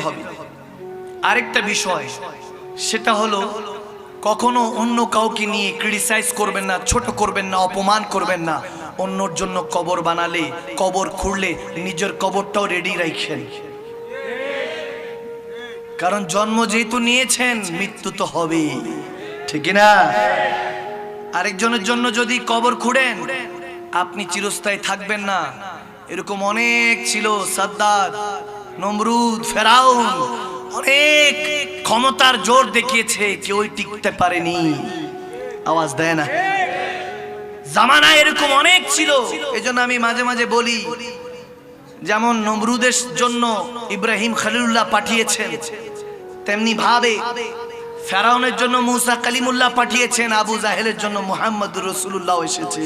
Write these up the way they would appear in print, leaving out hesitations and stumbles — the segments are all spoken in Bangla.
হবে। আরেকটা বিষয়, সেটা হলো কখনো অন্য কাউকে নিয়ে ক্রিটিসাইজ করবেন না, ছোট করবেন না, অপমান করবেন না। অন্যর জন্য কবর বানালে, কবর খুঁড়লে নিজের কবরটাও রেডি রাখেন, কারণ জন্ম যেহেতু নিয়েছেন মৃত্যু তো হবেই, ঠিক না? আরেকজনের জন্য যদি কবর খুঁড়েন আপনি চিরস্থায়ী থাকবেন না। এরকম অনেক ছিল, সাদ্দাত, নমরুদ, ফেরাউন, অনেক ক্ষমতার জোর দেখিয়েছে, কেউই টিকতে পারেনি। আওয়াজ দেয় না? জামানা এরকম অনেক ছিল। এজন্য আমি মাঝে মাঝে বলি, যেমন নমরুদের জন্য ইব্রাহিম খলিলুল্লাহ পাঠিয়েছেন, তেমনি ভাবে ফেরাউনের জন্য মুসা কালিমুল্লাহ পাঠিয়েছেন, আবু জাহেলের জন্য মুহাম্মদুর রাসূলুল্লাহ এসেছে।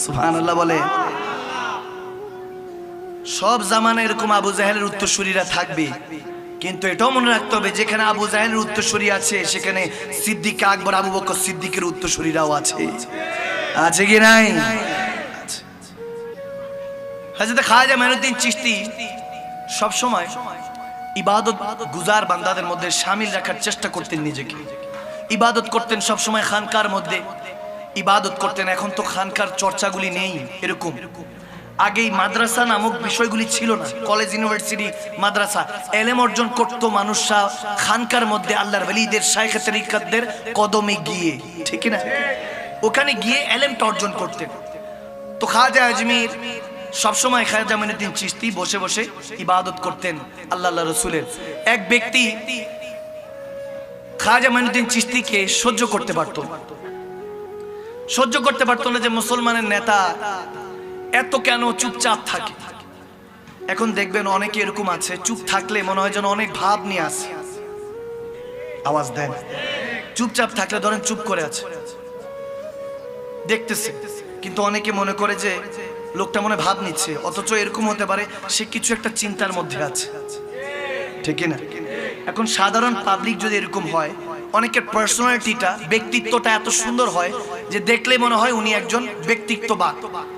সুবহানাল্লাহ বলে। সব জামানায় এরকম আবু জাহেলের উত্তরসূরিরা থাকবে, কিন্তু এটাও মনে রাখতে হবে, যেখানে আবু জাহেলের উত্তরসূরি আছে সেখানে সিদ্দিক আকবর, আবু বকর সিদ্দিকের উত্তরসূরিরাও আছে। আছে কি নাই? হযরত খাজা মাইনুদ্দিন চিশতি সব সময় ইবাদত গুজার বান্দাদের মধ্যে শামিল রাখার চেষ্টা করতেন নিজেকে। ইবাদত করতেন সব সময় খানকার মধ্যে ইবাদত করতেন। এখন তো খানকার চর্চাগুলি নেই এরকম। আগেই মাদ্রাসা নামক বিষয়গুলি ছিল না, কলেজ, ইউনিভার্সিটি, মাদ্রাসা। এলেম অর্জন করত মানুষরা খানকার মধ্যে আল্লাহর ওলিদের, শায়েখে তরিকতদের কদমে গিয়ে, ঠিক না? ওখানে গিয়ে এলেমটা অর্জন করতেন। তো খাজা আজমির সবসময় খাজা মাইনুদ্দিন চিশতি বসে বসে ইবাদত করতেন আল্লাহ রসুলের। এক ব্যক্তি খাজা মাইনুদ্দিন চিশতিকে সহ্য করতে পারত না যে মুসলমানের নেতা এত কেন চুপচাপ থাকে। এখন দেখবেন অনেকে এরকম আছে, চুপ থাকলে মনে হয় যেন অনেক ভাব নিয়ে আসে। আওয়াজ দেন। চুপচাপ থাকলে ধরেন চুপ করে আছে, দেখতেছে, কিন্তু অনেকে মনে করে যে লোকটা মনে ভাব নিচ্ছে, অথচ এরকম হতে পারে সে কিছু একটা চিন্তার মধ্যে আছে, ঠিক না? এখন সাধারণ পাবলিক যদি এরকম হয়, অনেকের পার্সোনালিটিটা, ব্যক্তিত্বটা এত সুন্দর হয় যে দেখলে মনে হয় উনি একজন ব্যক্তিত্ববান,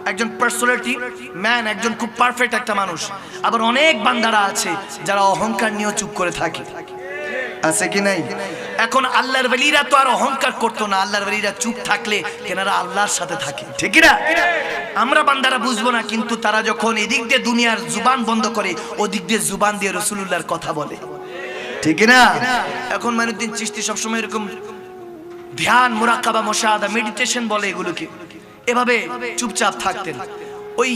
একজন পার্সোনালিটি ম্যান, একজন খুব পারফেক্ট একটা মানুষ। আবার অনেক বান্দারা আছে যারা অহংকার নিয়ে চুপ করে থাকে, আছে কি নাই? এখন আল্লাহর ওলিরা তো আর অহংকার করতো না, আল্লাহর ওলিরা চুপ থাকলে কেনারা আল্লাহর সাথে থাকে, ঠিক না? আমরা বান্দারা বুঝবো না, কিন্তু তারা যখন এদিক দিয়ে দুনিয়ার জুবান বন্ধ করে, ওদিক দিয়ে জুবান দিয়ে রাসূলুল্লাহর কথা বলে, ঠিক না? এখন মাইনুদ্দিন চিশতি সবসময় এরকম ধ্যান, মুরাকাবা, মুশাহাদা, মেডিটেশন বলে এগুলোকে, এভাবে চুপচাপ থাকতেন। ওই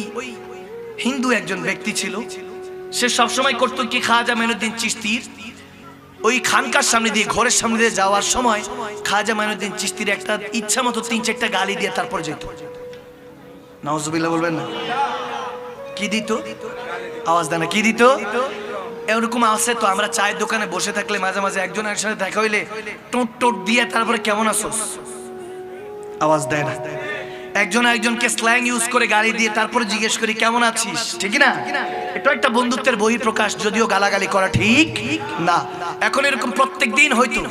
হিন্দু একজন ব্যক্তি ছিল, সে সবসময় করতো কি, খাজা মাইনুদ্দিন চিশতির ওই খানকার সামনে দিয়ে, ঘরের সামনে দিয়ে যাওয়ার সময় খাজা মাইনুদ্দিন চিশতির একটা ইচ্ছা মতো 3-4টা গালি দিয়ে তারপর যেত। নাউজুবিল্লাহ বলবেন না? কি দিত? আওয়াজ দেন না, কি দিত? এরকম আছে তো, আমরা চায়ের দোকানে বসে থাকলে মাঝে মাঝে একজন একসাথে দেখা হইলে টোট টোট দিয়ে তারপরে কেমন আছোস, আওয়াজ দেয় না? একজন একজনকে স্ল্যাং ইউজ করে গালি দিয়ে তারপরে জিজ্ঞেস করি কেমন আছিস, ঠিক না? এটা একটা বন্ধুত্বের বহিঃপ্রকাশ, যদিও গালাগালি করা ঠিক না। এখন এরকম প্রত্যেক দিন হয়তো,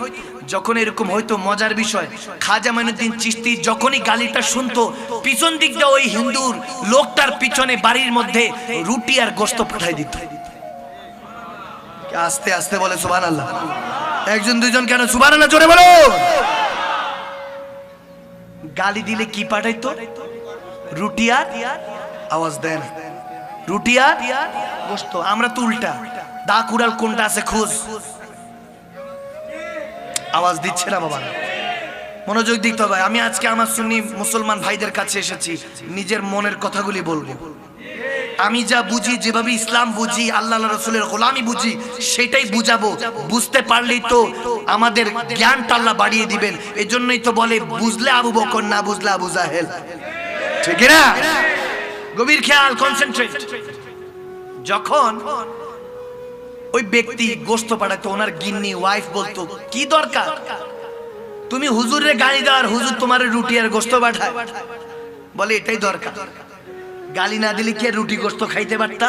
যখন এরকম হয়তো মজার বিষয়, খাজা মাইনুদ্দিন চিশতি যখনই গালিটা শুনতো, পিছন দিক দিয়ে ওই হিন্দুর লোকটার পিছনে বাড়ির মধ্যে রুটি আর গোশত পাঠাই দিত। আস্তে আস্তে বলে সুবহানাল্লাহ। একজন দুইজন কেন, সুবহানাল্লাহ জোরে বলো। গালি দিলে কি পাঠাইতো? রুটি আর, আওয়াজ দেন, রুটি আর গোশত। আমরা তো উল্টা, দা কুড়াল কোনটা আছে খোঁজ। আওয়াজ দিচ্ছে না বাবা, মনোযোগ দিতে হবে। আমি আজকে আমার সুন্নি মুসলমান ভাইদের কাছে এসেছি, নিজের মনের কথাগুলি বলবো। আমি যা বুঝি, যেভাবে ইসলাম বুঝি, আল্লাহ রাসূলের গোলামি বুঝি, সেটাই বুঝাবো। বুঝতে পারলেই তো আমাদের জ্ঞানটা আল্লাহ বাড়িয়ে দিবেন। এজন্যই তো বলে, বুঝলে আবু বকর, না বুঝলে আবু জাহেল, ঠিক না? গভীর খেয়াল, কনসেন্ট্রেট। যখন ওই ব্যক্তি গোশত পাঠাতো, ওনার গিন্নি ওয়াইফ বলতো, কি দরকার তুমি হুজুরের গালি দেওয়ার, হুজুর তোমার রুটি আর গোশত পাঠায়? বলে এটাই দরকার। গালি না দিলে কি রুটি গোশত খাইতে পারতা?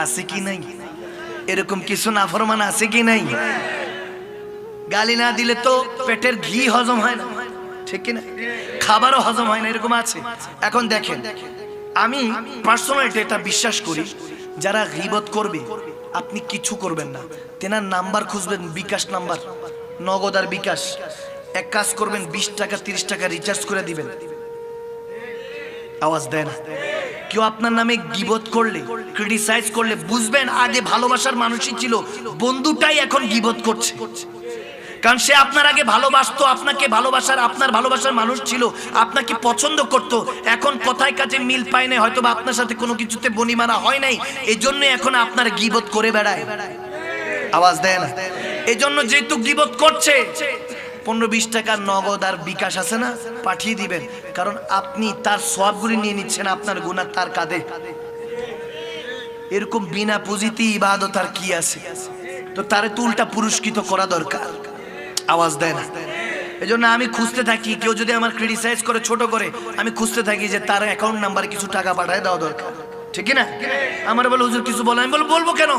আছে কি নাই? এরকম কিছু নাফরমান আছে কি নাই? গালি না দিলে তো পেটের ঘি হজম হয় না, ঠিক না? খাবারও হজম হয় না, এরকম আছে। এখন দেখেন, আমি পার্সোনালি এটা বিশ্বাস করি, যারা গীবত করবে আপনি কিছু করবেন না, তেনার নাম্বার খুঁজবেন, বিকাশ নাম্বার, নগদ আর বিকাশ। এক কাজ করবেন, 20 টাকা 30 টাকা রিচার্জ করে দিবেন। আওয়াজ দেয় না? কেউ আপনার নামে গীবত করলে, ক্রিটিসাইজ করলে, বুঝবেন আগে ভালোবাসার মানুষই ছিল, বন্ধুটাই এখন গীবত করছে। কারণ সে আপনার আগে ভালোবাসতো, আপনাকে ভালোবাসার, আপনার ভালোবাসার মানুষ ছিল, আপনাকে পছন্দ করত। এখন কথায় কাজে মিল পায় নাই, হয়তো বা আপনার সাথে কোনো কিছুতে বনিমানা হয় নাই, এই জন্য এখন আপনার গীবত করে বেড়ায়। আওয়াজ দেয় না? এই জন্য যেহেতু গীবত করছে, 15-20 টাকার নগদ আর বিকাশ আছে না, পাঠিয়ে দিবেন। কারণ আপনি তার সওয়াবগুলি নিয়ে নিচ্ছেন, আপনার গুনাহ তার কাঁধে। এরকম বিনা পুঁজিতে ইবাদত আর কি আছে? তো তারে তো উল্টা পুরস্কৃত করা দরকার। আওয়াজ দেয় না? এই জন্য আমি খুঁজতে থাকি, কেউ যদি আমার ক্রিটিসাইজ করে, ছোট করে, আমি খুঁজতে থাকি যে তার অ্যাকাউন্ট নাম্বারে কিছু টাকা পাঠায় দেওয়া দরকার, ঠিক না? আমার বলে হুজুর কিছু বলে, আমি বলবো কেন?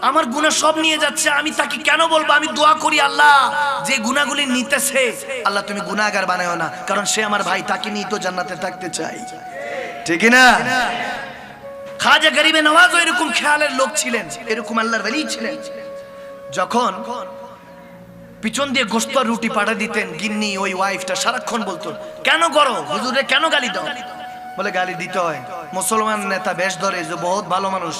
আমার গুনাহ সব নিয়ে যাচ্ছে, আমি তাকে কেন বলবো? আমি দোয়া করি, আল্লাহ যে গুনাহগুলি নিতেছে, আল্লাহ তুমি গুনাহগার বানায়ো না, কারণ সে আমার ভাই, তাকে নিয়ে তো জান্নাতে থাকতে চাই, ঠিক না? খাজা গরিবে নওয়াজও এরকম খেয়ালের লোক ছিলেন, এরকম আল্লাহর ওলি ছিলেন। যখন পিছন দিয়ে গোশত আর রুটি পাঠা দিতেন, গিন্নি ওই ওয়াইফটা সারাক্ষণ বলতো, কেন করো হুজুরে, কেন গালি দাও? বলে গালি দিতে হয়, মুসলমান নেতা বেশ ধরে যে বহুত ভালো মানুষ।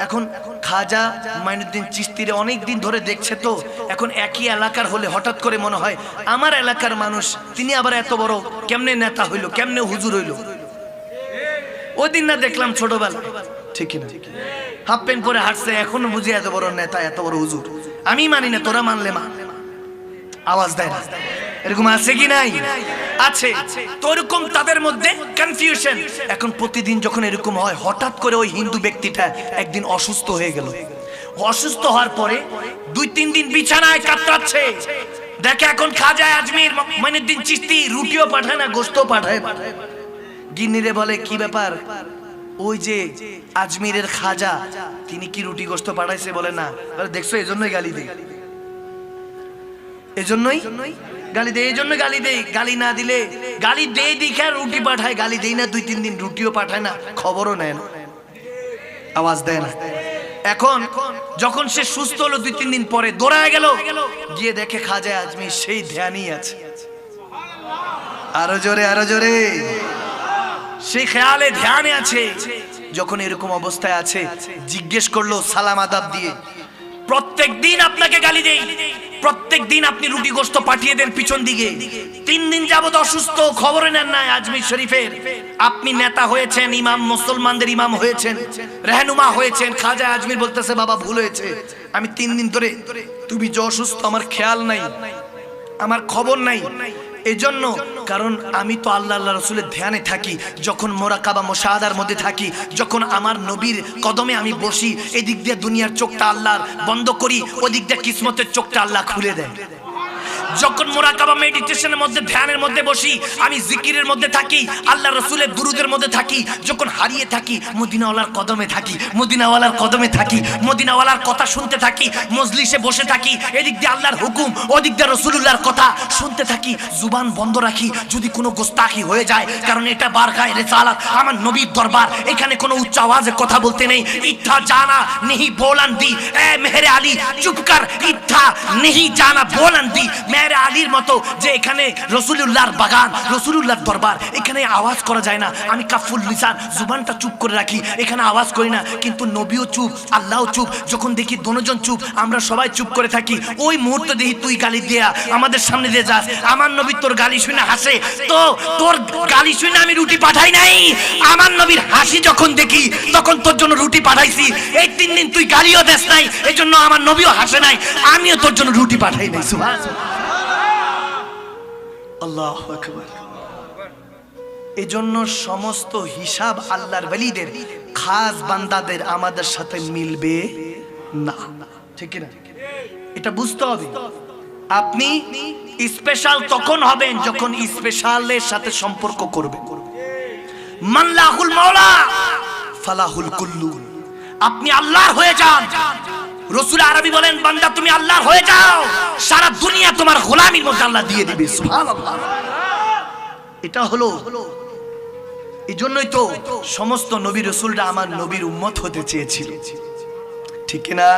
এখন খাজা মাইনুদ্দিন চিশতিরে অনেক দিন ধরে দেখছে, তো এখন একই এলাকার হলে হঠাৎ করে মনে হয় আমার এলাকার মানুষ, তিনি আবার এত বড় কেমনে নেতা হইলো, কেমনে হুজুর হইলো? ওই দিন না দেখলাম ছোটবেলা, ঠিক না, হাফ প্যান্ট পরে হাঁটছে, এখনো বুঝি এত বড় নেতা, এত বড় হুজুর। আমি মানি না, তোরা মানলে মা। আওয়াজ দেয় না? এরকম আছে কি নাই? আছে। তো এরকম তাদের মধ্যে কনফিউশন। এখন প্রতিদিন যখন এরকম হয়, হঠাৎ করে ওই হিন্দু ব্যক্তিটা একদিন অসুস্থ হয়ে গেল। অসুস্থ হওয়ার পরে 2-3 দিন বিছানায় কাতরাচ্ছে। দেখে এখন খাজা আজমির মাইনুদ্দিন চিশতি রুটিও পাঠায় না, গোশতও পাঠায়। গিন্নিরে বলে, কি ব্যাপার? ওই যে আজমিরের খাজা, তিনি কি রুটি গোশত পাঠাইছে? বলে না। দেখছো, এজন্যই গালি দেই, এজন্যই গালি দেই, এজন্য গালি দেই। গালি না দিলে, গালি দেই দেখে রুটি পাঠায়, গালি দেই না 2-3 দিন রুটিও পাঠায় না, খবরও নেয় না। আওয়াজ দেয় না? এখন যখন সে সুস্থ হলো 2-3 দিন পরে, দৌড়ায় গেল, গিয়ে দেখে খাজা আজমির সেই ধ্যানই আছে। আরো জোরে, আরো জোরে। সেই খেয়ালে ধ্যানে আছে। যখন এরকম অবস্থায় আছে, জিজ্ঞেস করলো সালাম আদাব দিয়ে, প্রত্যেক দিন আপনাকে গালি দেই, প্রত্যেক দিন আপনি রুটি গোশত পাঠিয়ে দেন পিছন দিকে, 3 দিন যাবত অসুস্থ, খবর নেন নাই আজমির শরীফের। আপনি নেতা হয়েছেন, ইমাম, মুসলমানদের ইমাম হয়েছেন, রহনুমা হয়েছেন। খাজা আজমির বলতেছে, বাবা ভুল হয়েছে, আমি 3 দিন ধরে তুমি যে অসুস্থ, আমার খেয়াল নাই, আমার খবর নাই। এজন্য, কারণ আমি তো আল্লাহ রাসূলের ধ্যানে থাকি, যখন মোরাকাবা মুশাহাদার মধ্যে থাকি, যখন আমার নবীর কদমে আমি বসি, এদিক দিয়ে দুনিয়ার চোখটা আল্লাহর বন্ধ করি, ওদিক দিয়ে কিসমতের চোখটা আল্লাহ খুলে দেয়। যখন মোরাকাবা মেডিটেশনের মধ্যে, ধ্যানের মধ্যে বসি, আমি জিকিরের মধ্যে থাকি, আল্লাহ রাসূলের দুরুদের মধ্যে থাকি, যখন হারিয়ে থাকি, মদিনাওয়ালার কদমে থাকি, মদিনাওয়ালার কদমে থাকি, মদিনাওয়ালার কথা শুনতে থাকি, মজলিসে বসে থাকি, এদিক দিয়ে আল্লাহর হুকুম, ওদিক দিয়ে রাসূলুল্লাহর কথা শুনতে থাকি, জুবান বন্ধ রাখি যদি কোনো গোস্তাখি হয়ে যায়, কারণ এটা বারগায়ে রিসালাত, আমার নবীর দরবার, এখানে কোনো উচ্চ আওয়াজে কথা বলতে নেই। ইত্থা জানা নেহি বোলান্দি, এ মেহরে আলী চুপ কর, ইত্থা নেহি জানা বোলান্দি। মেহরে আলীর মতো যে এখানে রাসূলুল্লাহর বাগান, রাসূলুল্লাহর দরবার, এখানে আওয়াজ করা যায় না। আমি কাফুল লিসান, জুবানটা চুপ করে রাখি, এখানে আওয়াজ করি না। কিন্তু নবীও চুপ, আল্লাহও চুপ। যখন দেখি দুজন চুপ, আমরা সবাই চুপ করে থাকি, ওই মুহূর্তে দেখি তুই গালি দেয়া আমাদের সামনে দিয়ে যাস, আমার নবী তোর গালি শুনে হাসে, তো তোর গালি শুনে আমি রুটি পাঠাই নাই, আমার নবীর হাসি যখন দেখি তখন তোর জন্য রুটি পাঠাইছি। এই 3 দিন তুই গালিও দেস নাই, এই জন্য আমার নবীও হাসে নাই, আমিও তোর জন্য রুটি পাঠাই নাই। সুবহানাল্লাহ, আল্লাহু আকবার। এজন্য সমস্ত হিসাব আল্লাহর ওলিদের, খাস বান্দাদের আমাদের সাথে মিলবে না, ঠিক না? এটা বুঝতে হবে। আপনি স্পেশাল তখন হবেন যখন স্পেশালের সাথে সম্পর্ক করবেন। মাল্লাহুল মাওলা ফালাহুল কুল্লু। আপনি আল্লাহর হয়ে যান। রাসূল আরবি বলেন, বান্দা তুমি আল্লাহর হয়ে যাও, সারা দুনিয়া তোমার গোলামির মধ্যে আল্লাহ দিয়ে দিবে। সুবহানাল্লাহ। এটা হলো, এজন্যই তো সমস্ত নবী রাসূলরা আমার নবীর উম্মত হতে চেয়েছিল, ঠিক কিনা?